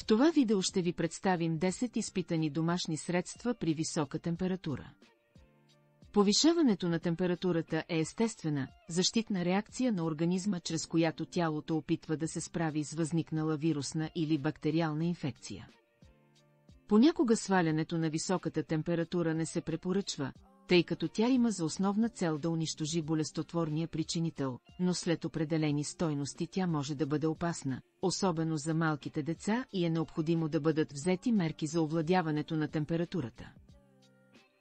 В това видео ще ви представим 10 изпитани домашни средства при висока температура. Повишаването на температурата е естествена, защитна реакция на организма, чрез която тялото опитва да се справи с възникнала вирусна или бактериална инфекция. Понякога свалянето на високата температура не се препоръчва, тъй като тя има за основна цел да унищожи болестотворния причинител, но след определени стойности тя може да бъде опасна, особено за малките деца, и е необходимо да бъдат взети мерки за овладяването на температурата.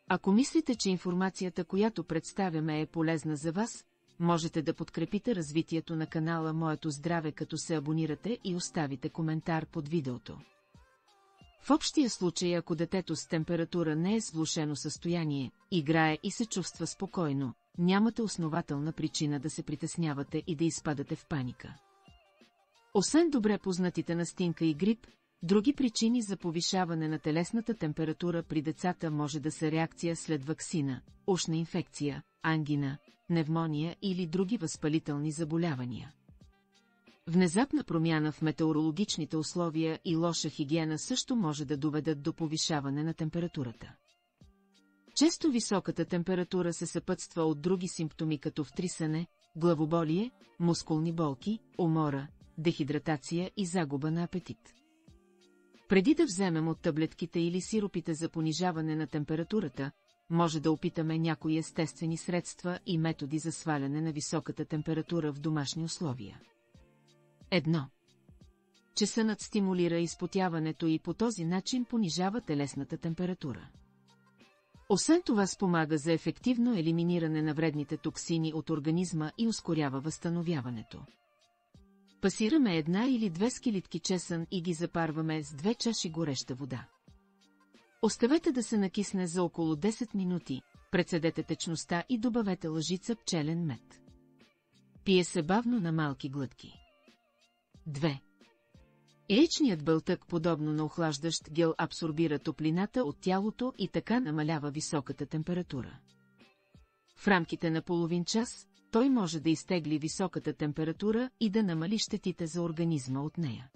Ако мислите, че информацията, която представяме, е полезна за вас, можете да подкрепите развитието на канала Моето здраве, като се абонирате и оставите коментар под видеото. В общия случай, ако детето с температура не е с влошено състояние, играе и се чувства спокойно, нямате основателна причина да се притеснявате и да изпадате в паника. Освен добре познатите настинка и грип, други причини за повишаване на телесната температура при децата може да са реакция след ваксина, ушна инфекция, ангина, пневмония или други възпалителни заболявания. Внезапна промяна в метеорологичните условия и лоша хигиена също може да доведат до повишаване на температурата. Често високата температура се съпътства от други симптоми като втрисане, главоболие, мускулни болки, умора, дехидратация и загуба на апетит. Преди да вземем от таблетките или сиропите за понижаване на температурата, може да опитаме някои естествени средства и методи за сваляне на високата температура в домашни условия. 1. Чесънът стимулира изпотяването и по този начин понижава телесната температура. Освен това спомага за ефективно елиминиране на вредните токсини от организма и ускорява възстановяването. Пасираме 1 или 2 скилитки чесън и ги запарваме с 2 чаши гореща вода. Оставете да се накисне за около 10 минути, прецедете течността и добавете лъжица пчелен мед. Пие се бавно на малки глътки. 2. Яйчният бълтък, подобно на охлаждащ гел, абсорбира топлината от тялото и така намалява високата температура. В рамките на половин час той може да изтегли високата температура и да намали щетите за организма от нея.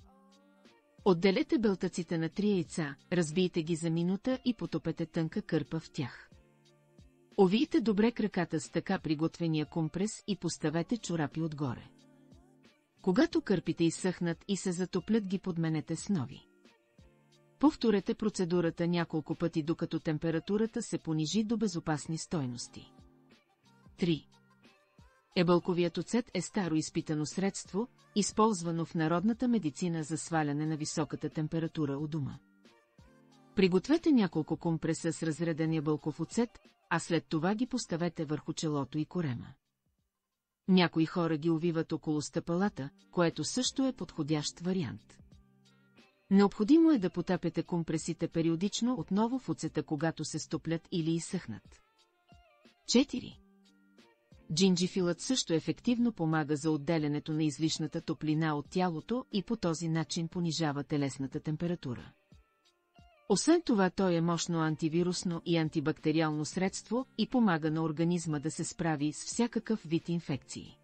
Отделете белтъците на 3 яйца, разбийте ги за минута и потопете тънка кърпа в тях. Овийте добре краката с така приготвения компрес и поставете чорапи отгоре. Когато кърпите изсъхнат и се затоплят, ги подменете с нови. Повторете процедурата няколко пъти, докато температурата се понижи до безопасни стойности. 3. Ебълковият оцет е старо изпитано средство, използвано в народната медицина за сваляне на високата температура у дома. Пригответе няколко компреса с разреден ябълков оцет, а след това ги поставете върху челото и корема. Някои хора ги увиват около стъпалата, което също е подходящ вариант. Необходимо е да потапяте компресите периодично отново в оцета, когато се стоплят или изсъхнат. 4. Джинджифилът също ефективно помага за отделянето на излишната топлина от тялото и по този начин понижава телесната температура. Освен това, той е мощно антивирусно и антибактериално средство и помага на организма да се справи с всякакъв вид инфекции.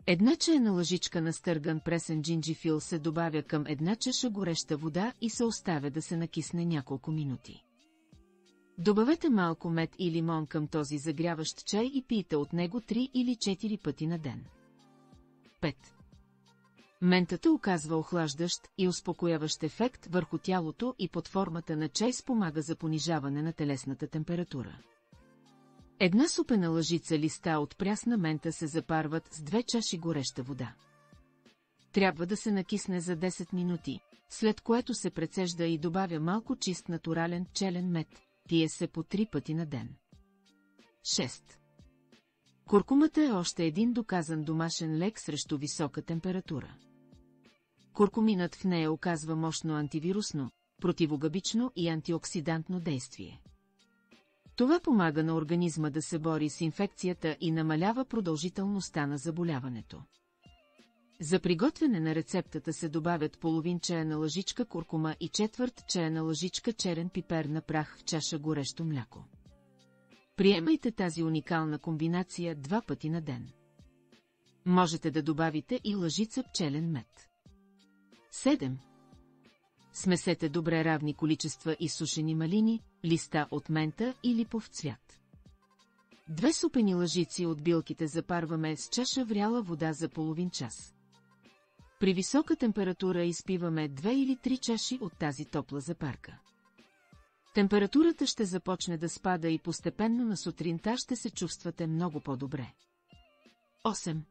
1 чайна лъжичка настърган пресен джинджифил се добавя към 1 чаша гореща вода и се оставя да се накисне няколко минути. Добавете малко мед и лимон към този загряващ чай и пийте от него 3 или 4 пъти на ден. 5. Ментата оказва охлаждащ и успокояващ ефект върху тялото и под формата на чай спомага за понижаване на телесната температура. 1 супена лъжица листа от прясна мента се запарват с 2 чаши гореща вода. Трябва да се накисне за 10 минути, след което се прецежда и добавя малко чист натурален пчелен мед, пие се по 3 пъти на ден. 6. Куркумата е още един доказан домашен лек срещу висока температура. Куркуминът в нея оказва мощно антивирусно, противогъбично и антиоксидантно действие. Това помага на организма да се бори с инфекцията и намалява продължителността на заболяването. За приготвяне на рецептата се добавят половин чайна лъжичка куркума и 1/4 чайна лъжичка черен пипер на прах в чаша горещо мляко. Приемайте тази уникална комбинация 2 пъти на ден. Можете да добавите и лъжица пчелен мед. 7. Смесете добре равни количества изсушени малини, листа от мента и липов цвят. 2 супени лъжици от билките запарваме с чаша вряла вода за половин час. При висока температура изпиваме 2 или 3 чаши от тази топла запарка. Температурата ще започне да спада и постепенно на сутринта ще се чувствате много по-добре. 8.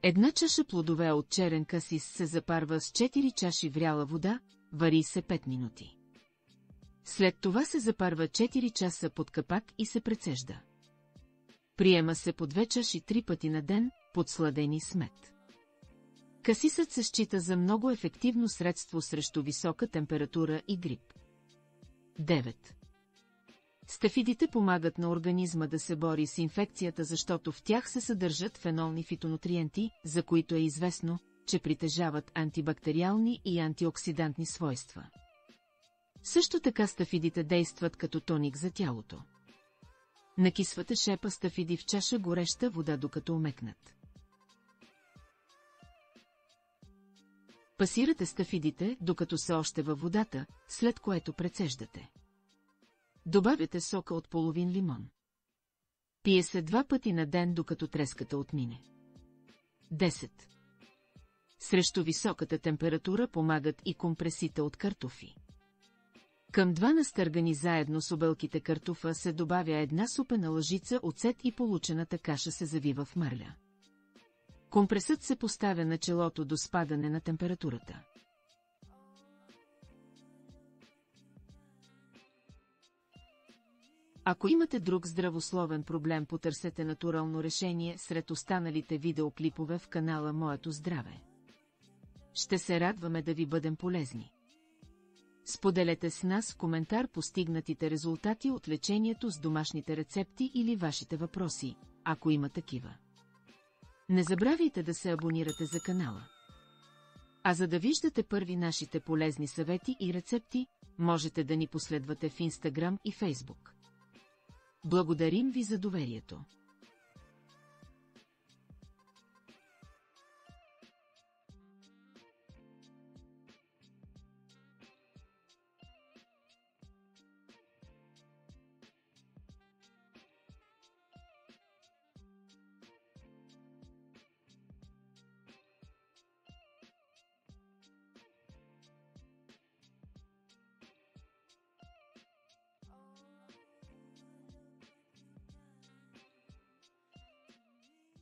Една чаша плодове от черен касис се запарва с 4 чаши вряла вода, вари се 5 минути. След това се запарва 4 часа под капак и се прецежда. Приема се по 2 чаши 3 пъти на ден, подсладени с мед. Касисът се счита за много ефективно средство срещу висока температура и грип. 9. Стафидите помагат на организма да се бори с инфекцията, защото в тях се съдържат фенолни фитонутриенти, за които е известно, че притежават антибактериални и антиоксидантни свойства. Също така стафидите действат като тоник за тялото. Накисвате шепа стафиди в чаша гореща вода, докато омекнат. Пасирате стафидите, докато са още във водата, след което прецеждате. Добавяте сока от половин лимон. Пие се 2 пъти на ден, докато треската отмине. 10. Срещу високата температура помагат и компресите от картофи. Към 2 настъргани заедно с обелките картофа се добавя 1 супена лъжица оцет и получената каша се завива в марля. Компресът се поставя на челото до спадане на температурата. Ако имате друг здравословен проблем, потърсете натурално решение сред останалите видеоклипове в канала Моето здраве. Ще се радваме да ви бъдем полезни. Споделете с нас в коментар постигнатите резултати от лечението с домашните рецепти или вашите въпроси, ако има такива. Не забравяйте да се абонирате за канала. А за да виждате първи нашите полезни съвети и рецепти, можете да ни последвате в Instagram и Facebook. Благодарим ви за доверието.